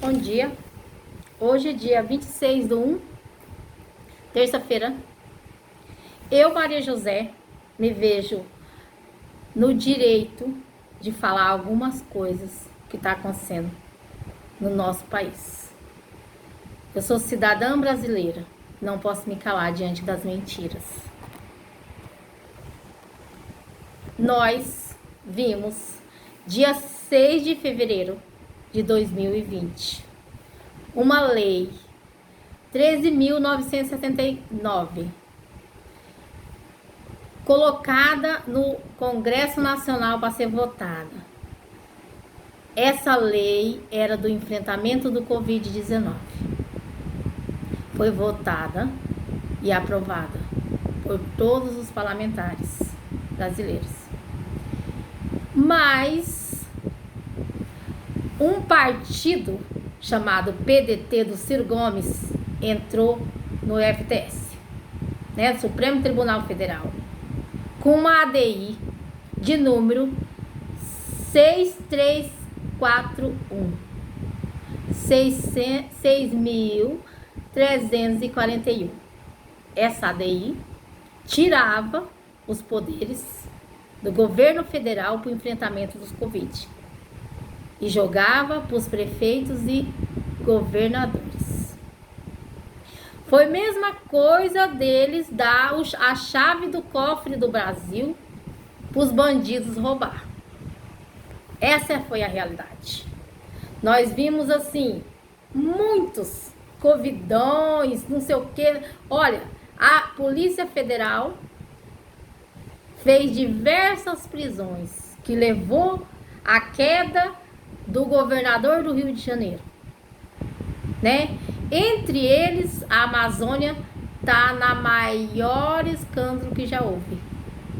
Bom dia, hoje é dia 26/1, terça-feira. Eu, Maria José, me vejo no direito de falar algumas coisas que está acontecendo no nosso país. Eu sou cidadã brasileira, não posso me calar diante das mentiras. Nós vimos, dia 6 de fevereiro de 2020, uma lei 13.979 colocada no Congresso Nacional para ser votada. Essa lei era do enfrentamento do Covid-19. Foi votada e aprovada por todos os parlamentares brasileiros. Mas um partido chamado PDT do Ciro Gomes entrou no FTS, né, Supremo Tribunal Federal, com uma ADI de número 6341, 6.341. Essa ADI tirava os poderes do governo federal para o enfrentamento dos Covid e jogava para os prefeitos e governadores. Foi a mesma coisa deles dar a chave do cofre do Brasil para os bandidos roubar. Essa foi a realidade. Nós vimos assim, muitos covidões, não sei o que. Olha, a Polícia Federal fez diversas prisões que levou à queda do governador do Rio de Janeiro, né? Entre eles, a Amazônia tá na maior escândalo que já houve,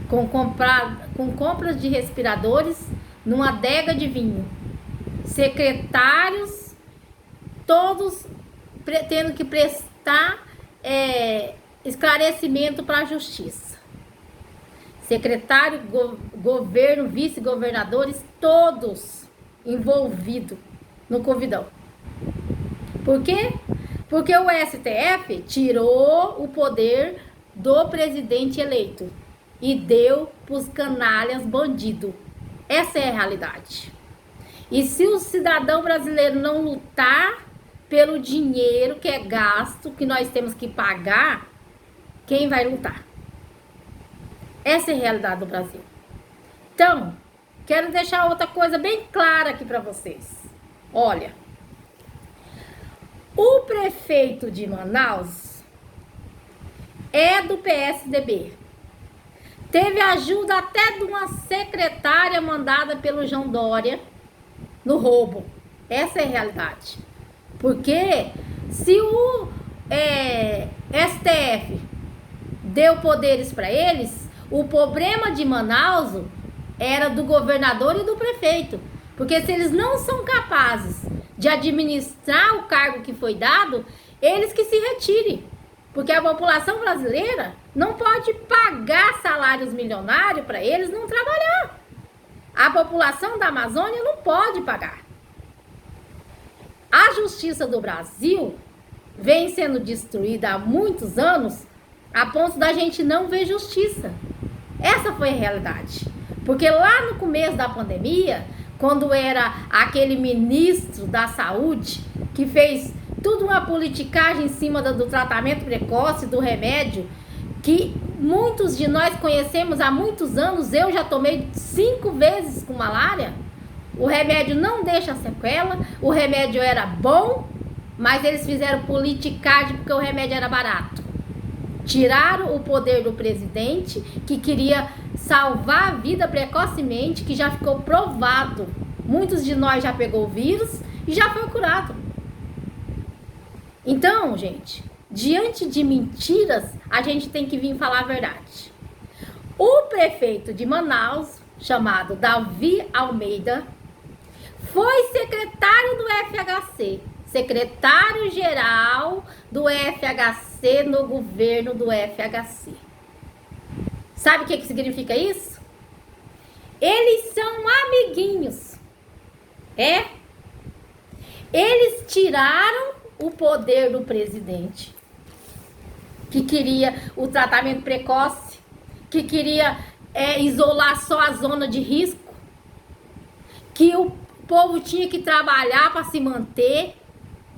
com compras de respiradores numa adega de vinho, secretários todos tendo que prestar esclarecimento para a justiça, secretário, governo, vice-governadores, todos envolvidos no Covidão. Por quê? Porque o STF tirou o poder do presidente eleito e deu para os canalhas bandidos. Essa é a realidade. E se o cidadão brasileiro não lutar pelo dinheiro que é gasto, que nós temos que pagar, quem vai lutar? Essa é a realidade do Brasil. Então, quero deixar outra coisa bem clara aqui para vocês. Olha, o prefeito de Manaus é do PSDB. Teve ajuda até de uma secretária mandada pelo João Dória no roubo. Essa é a realidade. Porque se o STF deu poderes para eles, o problema de Manaus era do governador e do prefeito. Porque se eles não são capazes de administrar o cargo que foi dado, eles que se retirem. Porque a população brasileira não pode pagar salários milionários para eles não trabalhar. A população da Amazônia não pode pagar. A justiça do Brasil vem sendo destruída há muitos anos, a ponto da gente não ver justiça. Essa foi a realidade. Porque lá no começo da pandemia, quando era aquele ministro da saúde que fez tudo uma politicagem em cima do tratamento precoce, do remédio, que muitos de nós conhecemos há muitos anos, eu já tomei 5 vezes com malária, o remédio não deixa sequela, o remédio era bom, mas eles fizeram politicagem porque o remédio era barato. Tiraram o poder do presidente, que queria salvar a vida precocemente, que já ficou provado. Muitos de nós já pegou o vírus e já foi curado. Então, gente, diante de mentiras, a gente tem que vir falar a verdade. O prefeito de Manaus, chamado Davi Almeida, foi secretário do FHC, secretário-geral do FHC no governo do FHC. Sabe o que significa isso? Eles são amiguinhos. Eles tiraram o poder do presidente, que queria o tratamento precoce, que queria isolar só a zona de risco, que o povo tinha que trabalhar para se manter,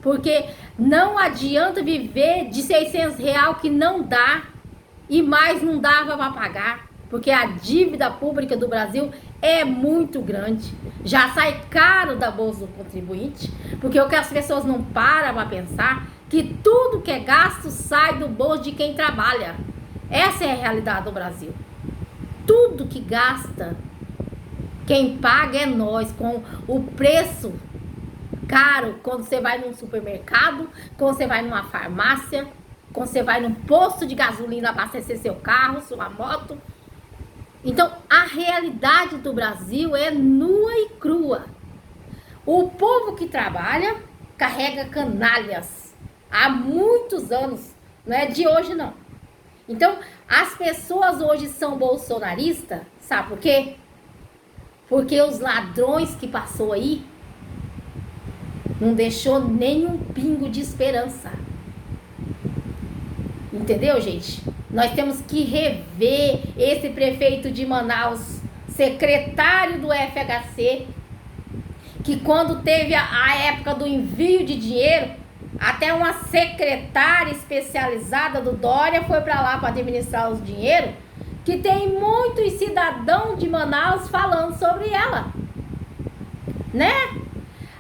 porque não adianta viver de R$ 600 que não dá, e mais não dava para pagar, porque a dívida pública do Brasil é muito grande, já sai caro da bolsa do contribuinte, porque o que as pessoas não param para pensar, que tudo que é gasto sai do bolso de quem trabalha. Essa é a realidade do Brasil. Tudo que gasta, quem paga é nós, com o preço caro, quando você vai num supermercado, quando você vai numa farmácia, quando você vai num posto de gasolina abastecer seu carro, sua moto. Então, a realidade do Brasil é nua e crua. O povo que trabalha carrega canalhas há muitos anos, não é de hoje não. Então, as pessoas hoje são bolsonaristas, sabe por quê? Porque os ladrões que passou aí não deixou nenhum pingo de esperança. Entendeu, gente? Nós temos que rever esse prefeito de Manaus, secretário do FHC, que quando teve a época do envio de dinheiro, até uma secretária especializada do Dória foi para lá para administrar os dinheiro, que tem muitos cidadãos de Manaus falando sobre ela, né?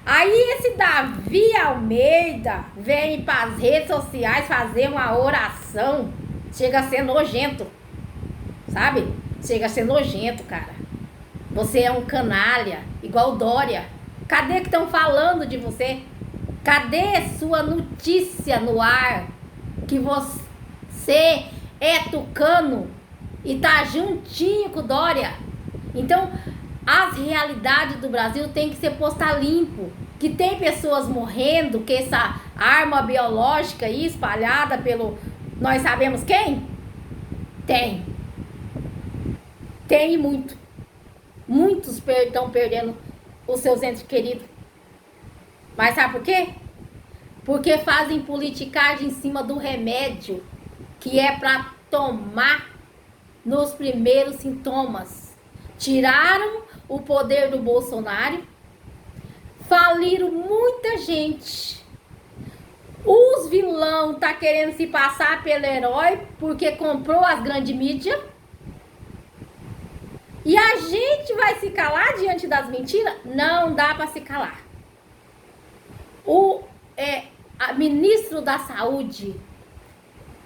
Aí esse Davi Almeida vem para as redes sociais fazer uma oração, chega a ser nojento, sabe? Chega a ser nojento, cara. Você é um canalha, igual o Dória. Cadê que estão falando de você? Cadê sua notícia no ar? Que você é tucano e tá juntinho com o Dória. Então, as realidades do Brasil tem que ser posta limpo. Que tem pessoas morrendo, que essa arma biológica aí espalhada pelo... Nós sabemos quem? Tem. Tem muito. Muitos estão perdendo os seus entes queridos. Mas sabe por quê? Porque fazem politicagem em cima do remédio, que é para tomar nos primeiros sintomas. Tiraram o poder do Bolsonaro, faliram muita gente. Os vilão tá querendo se passar pelo herói porque comprou as grandes mídias. E a gente vai se calar diante das mentiras? Não dá para se calar. O ministro da Saúde,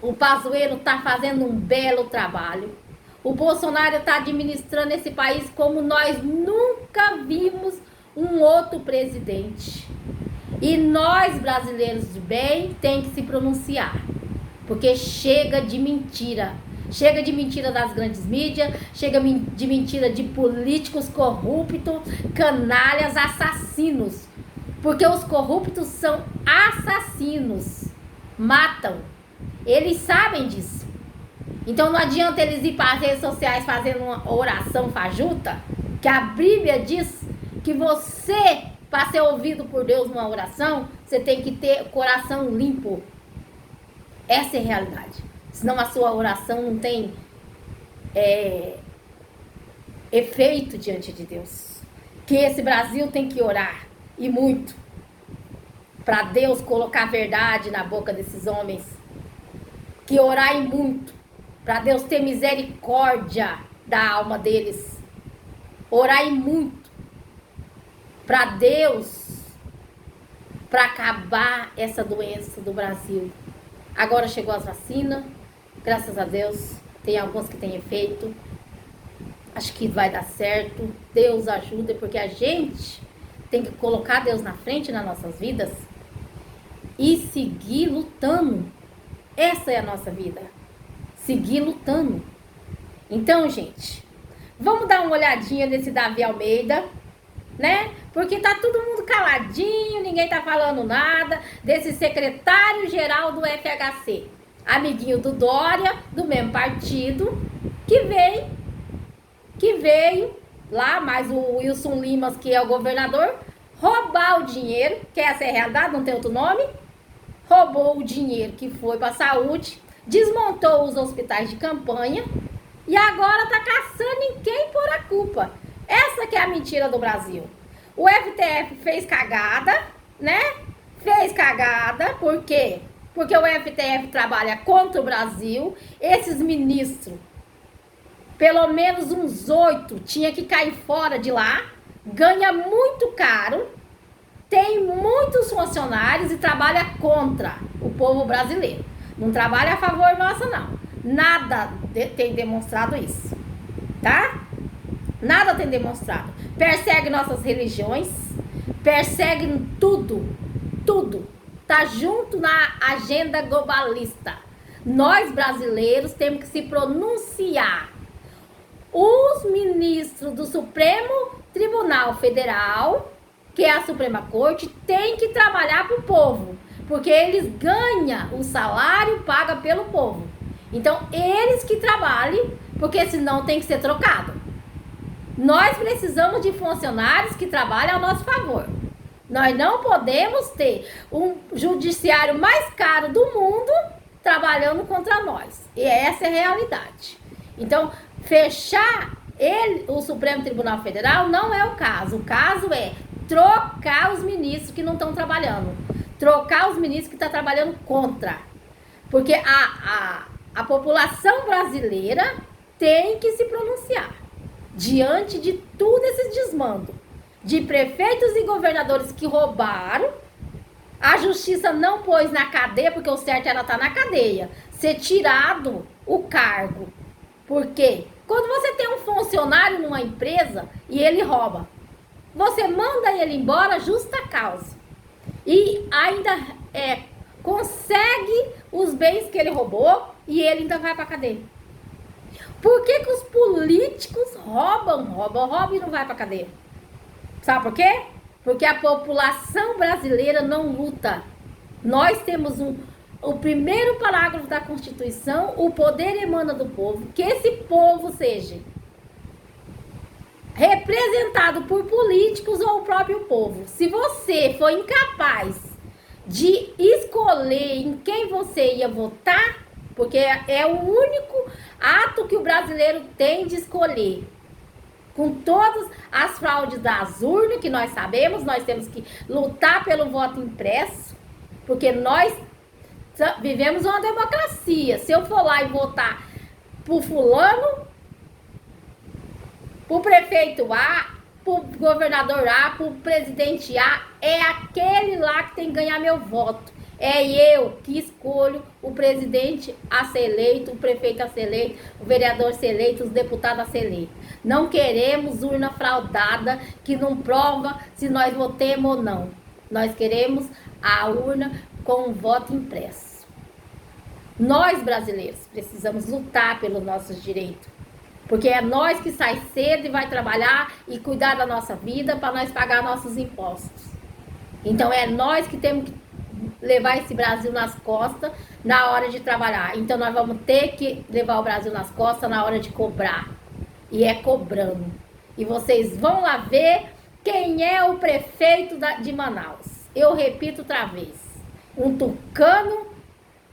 o Pazuello, tá fazendo um belo trabalho. O Bolsonaro está administrando esse país como nós nunca vimos um outro presidente. E nós, brasileiros de bem, tem que se pronunciar. Porque chega de mentira. Chega de mentira das grandes mídias, chega de mentira de políticos corruptos, canalhas, assassinos. Porque os corruptos são assassinos. Matam. Eles sabem disso. Então não adianta eles ir para as redes sociais fazendo uma oração fajuta, que a Bíblia diz que você, para ser ouvido por Deus numa oração, você tem que ter o coração limpo. Essa é a realidade. Senão a sua oração não tem efeito diante de Deus. Que esse Brasil tem que orar, e muito, para Deus colocar a verdade na boca desses homens. Que orar e muito, para Deus ter misericórdia da alma deles. Orar e muito, para Deus, para acabar essa doença do Brasil. Agora chegou as vacinas, graças a Deus, tem alguns que têm efeito. Acho que vai dar certo. Deus ajuda, porque a gente tem que colocar Deus na frente nas nossas vidas e seguir lutando. Essa é a nossa vida. Seguir lutando. Então, gente, vamos dar uma olhadinha nesse Davi Almeida, né? Porque tá todo mundo caladinho, ninguém tá falando nada desse secretário-geral do FHC, amiguinho do Dória, do mesmo partido, que veio lá, mais o Wilson Limas, que é o governador, roubar o dinheiro, que essa é a realidade, não tem outro nome. Roubou o dinheiro que foi para a saúde, desmontou os hospitais de campanha e agora está caçando em quem pôr a culpa. Essa que é a mentira do Brasil. O FTF fez cagada, né? Fez cagada, por quê? Porque o FTF trabalha contra o Brasil. Esses ministros, pelo menos uns 8, tinha que cair fora de lá. Ganha muito caro, tem muitos funcionários e trabalha contra o povo brasileiro. Não trabalha a favor nossa, não. Nada tem demonstrado isso, tá? Nada tem demonstrado. Persegue nossas religiões, persegue tudo, tudo. Tá junto na agenda globalista. Nós, brasileiros, temos que se pronunciar. Os ministros do Supremo Tribunal Federal, que é a Suprema Corte, tem que trabalhar para o povo, porque eles ganham o salário pago pelo povo. Então, eles que trabalhem, porque senão tem que ser trocado. Nós precisamos de funcionários que trabalhem ao nosso favor. Nós não podemos ter um judiciário mais caro do mundo trabalhando contra nós. E essa é a realidade. Então, fechar o Supremo Tribunal Federal não é o caso. O caso é trocar os ministros que não estão trabalhando. Trocar os ministros que estão trabalhando contra. Porque a população brasileira tem que se pronunciar diante de tudo esse desmando. De prefeitos e governadores que roubaram. A justiça não pôs na cadeia, porque o certo era estar na cadeia. Ser tirado o cargo. Por quê? Quando você tem um funcionário numa empresa e ele rouba, você manda ele embora justa causa. E ainda consegue os bens que ele roubou e ele ainda vai pra cadeia. Por que os políticos roubam e não vai pra cadeia? Sabe por quê? Porque a população brasileira não luta. Nós temos o primeiro parágrafo da Constituição, o poder emana do povo, que esse povo seja representado por políticos ou o próprio povo. Se você for incapaz de escolher em quem você ia votar, porque é o único ato que o brasileiro tem de escolher, com todas as fraudes das urnas, que nós sabemos, nós temos que lutar pelo voto impresso, porque nós vivemos uma democracia. Se eu for lá e votar pro fulano, pro prefeito A, pro governador A, pro presidente A, é aquele lá que tem que ganhar meu voto. É eu que escolho o presidente a ser eleito, o prefeito a ser eleito, o vereador a ser eleito, os deputados a ser eleito. Não queremos urna fraudada que não prova se nós votemos ou não. Nós queremos a urna com o voto impresso. Nós, brasileiros, precisamos lutar pelos nossos direitos. Porque é nós que sai cedo e vai trabalhar e cuidar da nossa vida para nós pagar nossos impostos. Então é nós que temos que levar esse Brasil nas costas na hora de trabalhar. Então nós vamos ter que levar o Brasil nas costas na hora de cobrar. E é cobrando. E vocês vão lá ver quem é o prefeito de Manaus. Eu repito outra vez. Um tucano,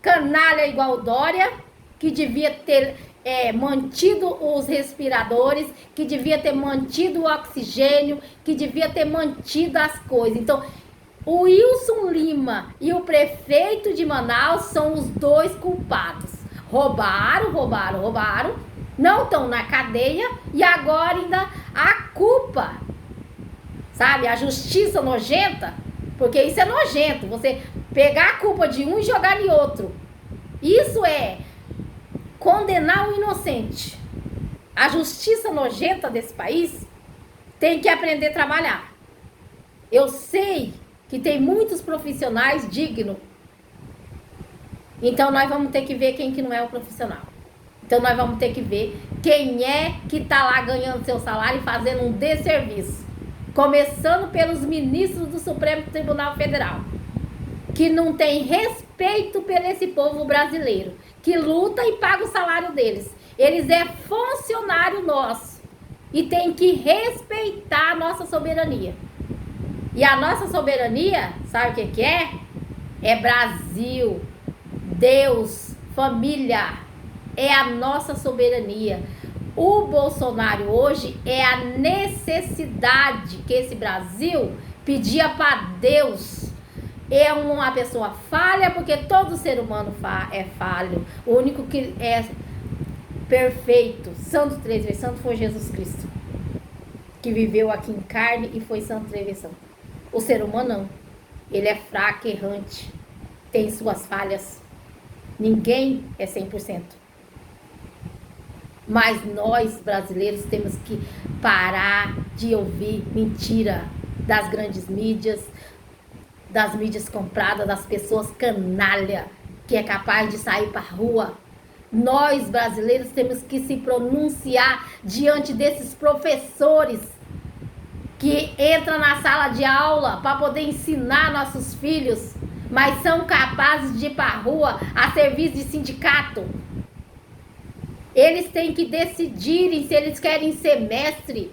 canalha igual Dória, que devia ter mantido os respiradores, que devia ter mantido o oxigênio, que devia ter mantido as coisas. Então, o Wilson Lima e o prefeito de Manaus são os dois culpados. Roubaram, não estão na cadeia e agora ainda a culpa, sabe? A justiça nojenta, porque isso é nojento, você pegar a culpa de um e jogar em outro. Isso é condenar o inocente. A justiça nojenta desse país tem que aprender a trabalhar. Eu sei que tem muitos profissionais dignos. Então nós vamos ter que ver quem que não é o profissional. Então nós vamos ter que ver quem é que está lá ganhando seu salário e fazendo um desserviço. Começando pelos ministros do Supremo Tribunal Federal, que não tem respeito por esse povo brasileiro, que luta e paga o salário deles. Eles é funcionário nosso e tem que respeitar a nossa soberania. E a nossa soberania, sabe o que é? É Brasil, Deus, família, é a nossa soberania. O Bolsonaro hoje é a necessidade que esse Brasil pedia para Deus. É uma pessoa falha, porque todo ser humano é falho. O único que é perfeito, santo, 3 vezes santo, foi Jesus Cristo, que viveu aqui em carne e foi santo, 3 vezes santo. O ser humano não. Ele é fraco, errante, tem suas falhas. Ninguém é 100%. Mas nós, brasileiros, temos que parar de ouvir mentira das grandes mídias, das mídias compradas, das pessoas canalha, que é capaz de sair para a rua. Nós, brasileiros, temos que se pronunciar diante desses professores que entram na sala de aula para poder ensinar nossos filhos, mas são capazes de ir para a rua a serviço de sindicato. Eles têm que decidirem se eles querem ser mestre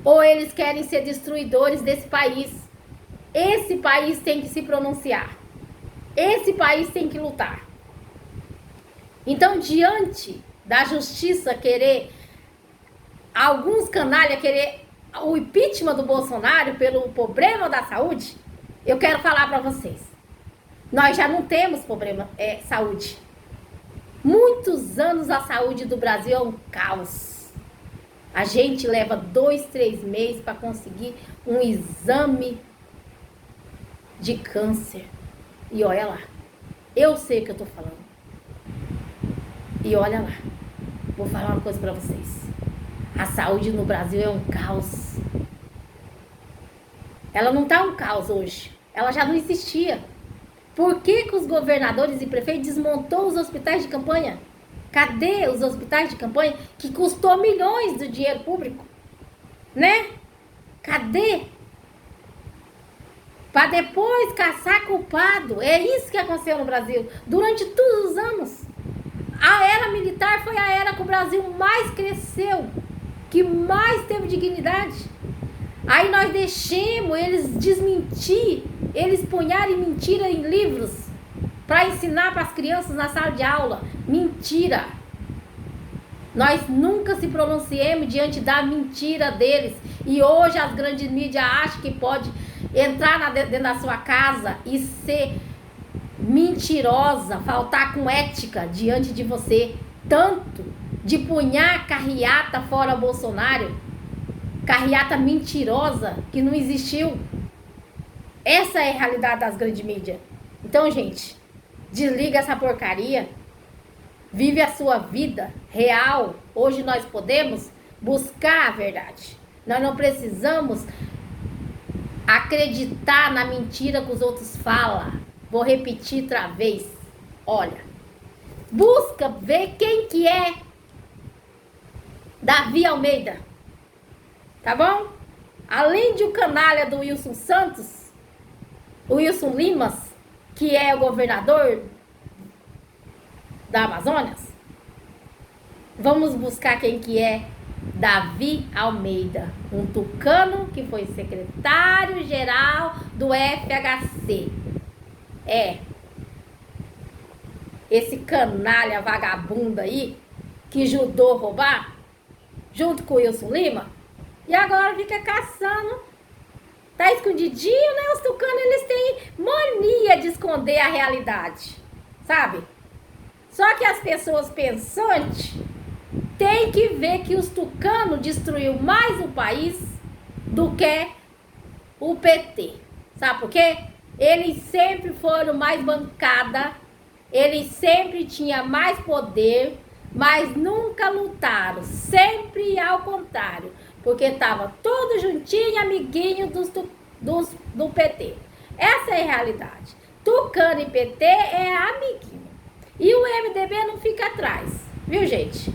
ou eles querem ser destruidores desse país. Esse país tem que se pronunciar. Esse país tem que lutar. Então, diante da justiça querer, alguns canalha querer o impeachment do Bolsonaro pelo problema da saúde, eu quero falar para vocês. Nós já não temos problema saúde. Muitos anos a saúde do Brasil é um caos. A gente leva 2, 3 meses para conseguir um exame de câncer. E olha lá. Eu sei o que eu tô falando. E olha lá. Vou falar uma coisa para vocês. A saúde no Brasil é um caos. Ela não tá um caos hoje. Ela já não existia. Por que os governadores e prefeitos desmontou os hospitais de campanha? Cadê os hospitais de campanha que custou milhões do dinheiro público? Né? Cadê? Para depois caçar culpado. É isso que aconteceu no Brasil durante todos os anos. A era militar foi a era que o Brasil mais cresceu, que mais teve dignidade. Aí nós deixamos eles desmentir, eles punharem mentira em livros para ensinar para as crianças na sala de aula. Mentira. Nós nunca se pronunciemos diante da mentira deles. E hoje as grandes mídias acham que pode entrar dentro da sua casa e ser mentirosa, faltar com ética diante de você. Tanto de punhar carreata fora Bolsonaro, carreata mentirosa que não existiu. Essa é a realidade das grandes mídias. Então, gente, desliga essa porcaria, vive a sua vida real. Hoje nós podemos buscar a verdade. Nós não precisamos acreditar na mentira que os outros falam. Vou repetir outra vez. Olha, busca ver quem que é Davi Almeida, tá bom? Além de o canalha do Wilson Santos, o Wilson Limas, que é o governador da Amazonas, vamos buscar quem que é Davi Almeida, um tucano que foi secretário-geral do FHC. Esse canalha vagabundo aí, que ajudou roubar, junto com o Wilson Lima, e agora fica caçando, tá escondidinho, né? Os tucanos, eles têm mania de esconder a realidade, sabe? Só que as pessoas pensantes têm que ver que os tucanos destruiu mais o país do que o PT. Sabe por quê? Eles sempre foram mais bancada, eles sempre tinham mais poder, mas nunca lutaram, sempre ao contrário, porque estava todo juntinho, amiguinho do PT. Essa é a realidade. Tucano e PT é amiguinho. E o MDB não fica atrás, viu, gente?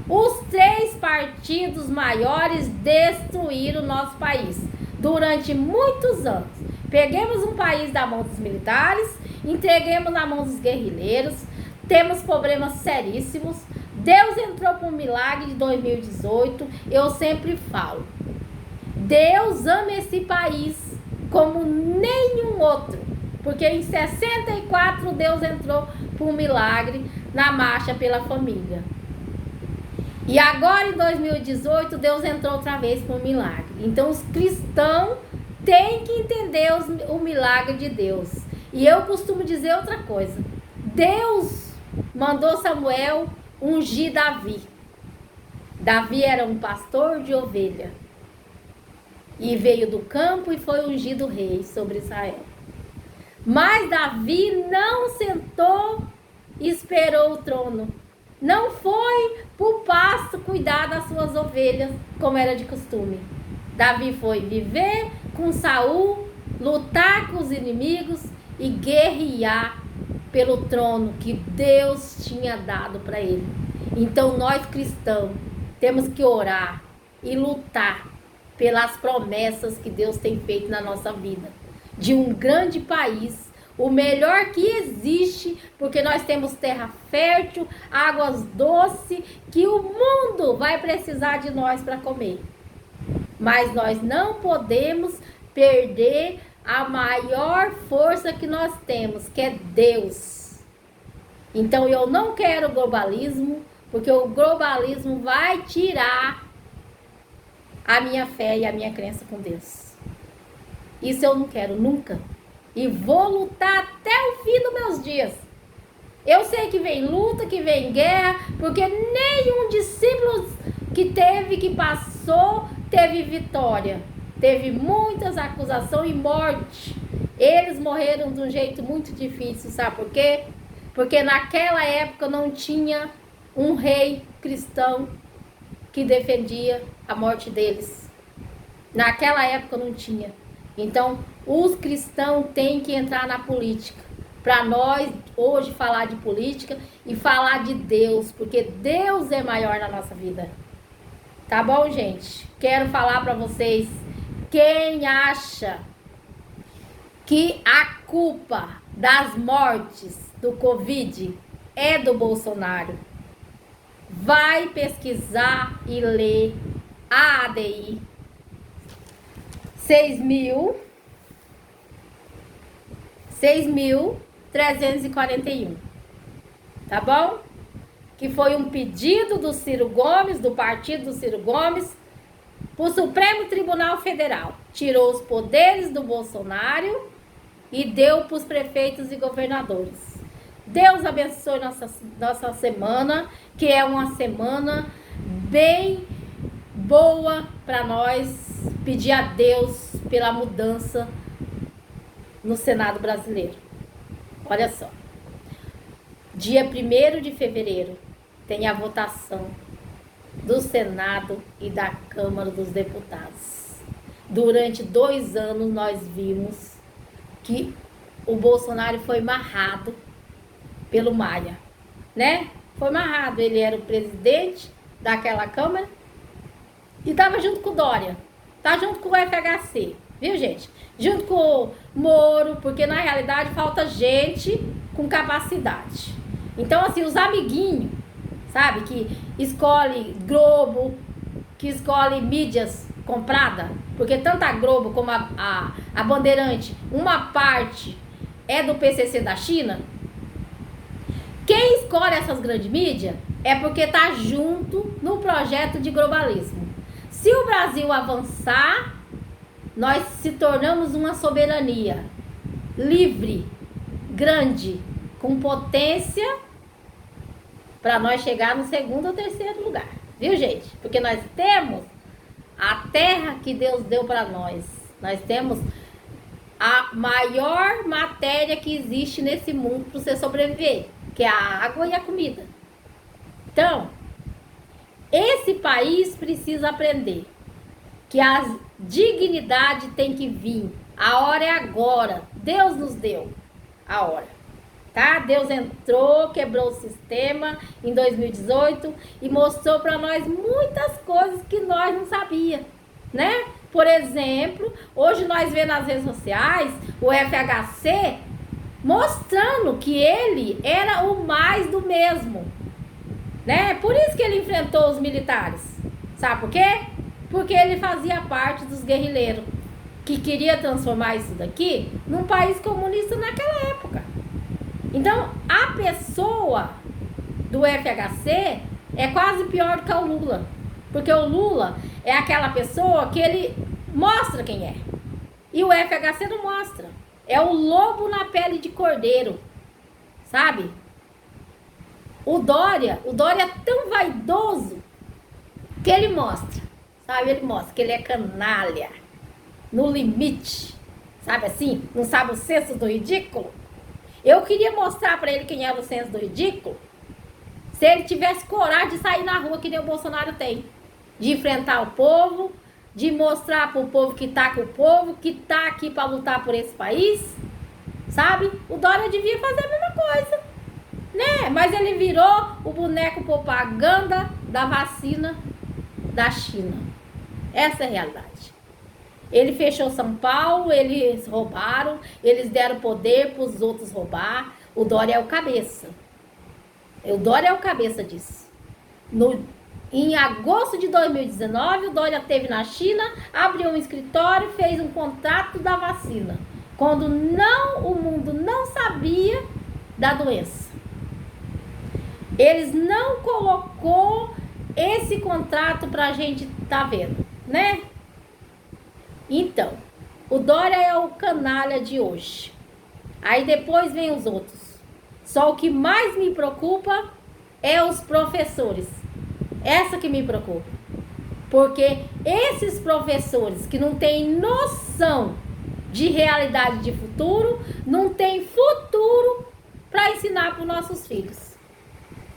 Os 3 partidos maiores destruíram o nosso país durante muitos anos. Peguemos um país da mão dos militares, entreguemos na mão dos guerrilheiros, temos problemas seríssimos. Deus entrou por um milagre de 2018, eu sempre falo. Deus ama esse país, como nenhum outro. Porque em 64 Deus entrou por um milagre na marcha pela família. E agora em 2018 Deus entrou outra vez por um milagre. Então os cristãos têm que entender o milagre de Deus. E eu costumo dizer outra coisa. Deus mandou Samuel ungir Davi. Davi era um pastor de ovelha. E veio do campo e foi ungido rei sobre Israel. Mas Davi não sentou e esperou o trono. Não foi para o pasto cuidar das suas ovelhas, como era de costume. Davi foi viver com Saul, lutar com os inimigos e guerrear pelo trono que Deus tinha dado para ele. Então nós cristãos temos que orar e lutar pelas promessas que Deus tem feito na nossa vida. De um grande país, o melhor que existe, porque nós temos terra fértil, águas doces, que o mundo vai precisar de nós para comer. Mas nós não podemos perder a maior força que nós temos, que é Deus. Então eu não quero globalismo, porque o globalismo vai tirar a minha fé e a minha crença com Deus. Isso eu não quero nunca. E vou lutar até o fim dos meus dias. Eu sei que vem luta, que vem guerra, porque nenhum discípulo que passou, teve vitória. Teve muitas acusações e morte. Eles morreram de um jeito muito difícil, sabe por quê? Porque naquela época não tinha um rei cristão que defendia a morte deles. Naquela época não tinha. Então, os cristãos têm que entrar na política. Para nós, hoje, falar de política e falar de Deus. Porque Deus é maior na nossa vida. Tá bom, gente? Quero falar para vocês. Quem acha que a culpa das mortes do Covid é do Bolsonaro, vai pesquisar e ler a ADI 6.341, tá bom? Que foi um pedido do Ciro Gomes, do partido do Ciro Gomes, para o Supremo Tribunal Federal. Tirou os poderes do Bolsonaro e deu para os prefeitos e governadores. Deus abençoe nossa semana, que é uma semana bem boa para nós pedir a Deus pela mudança no Senado brasileiro. Olha só, dia 1º de fevereiro tem a votação do Senado e da Câmara dos Deputados. Durante 2 anos nós vimos que o Bolsonaro foi marrado pelo Maia, né? Foi marrado, ele era o presidente daquela Câmara e estava junto com o Dória, tá junto com o FHC, viu, gente? Junto com o Moro, porque na realidade falta gente com capacidade. Então, assim, os amiguinhos, sabe, que escolhe Globo, que escolhe mídias comprada, porque tanto a Globo como a Bandeirante, uma parte é do PCC da China. Quem escolhe essas grandes mídias é porque tá junto no projeto de globalismo. Se o Brasil avançar, nós se tornamos uma soberania livre, grande, com potência para nós chegar no 2º ou 3º lugar, viu, gente? Porque nós temos a terra que Deus deu para nós. Nós temos a maior matéria que existe nesse mundo para você sobreviver, que é a água e a comida. Então, esse país precisa aprender que a dignidade tem que vir. A hora é agora. Deus nos deu a hora, tá? Deus entrou, quebrou o sistema em 2018 e mostrou para nós muitas coisas que nós não sabíamos, né? Por exemplo, hoje nós vemos nas redes sociais o FHC mostrando que ele era o mais do mesmo, né? Por isso que ele enfrentou os militares. Sabe por quê? Porque ele fazia parte dos guerrilheiros que queria transformar isso daqui num país comunista naquela época. Então, a pessoa do FHC é quase pior do que o Lula. Porque o Lula é aquela pessoa que ele mostra quem é. E o FHC não mostra. É o lobo na pele de cordeiro. Sabe? O Dória é tão vaidoso que ele mostra. Sabe? Ele mostra que ele é canalha. No limite. Sabe assim? Não sabe o senso do ridículo? Eu queria mostrar pra ele quem era o senso do ridículo. Se ele tivesse coragem de sair na rua que nem o Bolsonaro tem. De enfrentar o povo, de mostrar pro povo que tá com o povo, que tá aqui pra lutar por esse país. Sabe? O Dória devia fazer a mesma coisa. Né? Mas ele virou o boneco propaganda da vacina da China. Essa é a realidade. Ele fechou São Paulo, eles roubaram, eles deram poder para os outros roubar. O Dória é o cabeça. O Dória é o cabeça disso. Em agosto de 2019, o Dória esteve na China, abriu um escritório, fez um contrato da vacina. Quando o mundo não sabia da doença. Eles não colocou esse contrato para a gente tá vendo, né? Então, o Dória é o canalha de hoje. Aí depois vem os outros. Só o que mais me preocupa é os professores. Essa que me preocupa. Porque esses professores que não têm noção de realidade de futuro, não têm futuro para ensinar para os nossos filhos.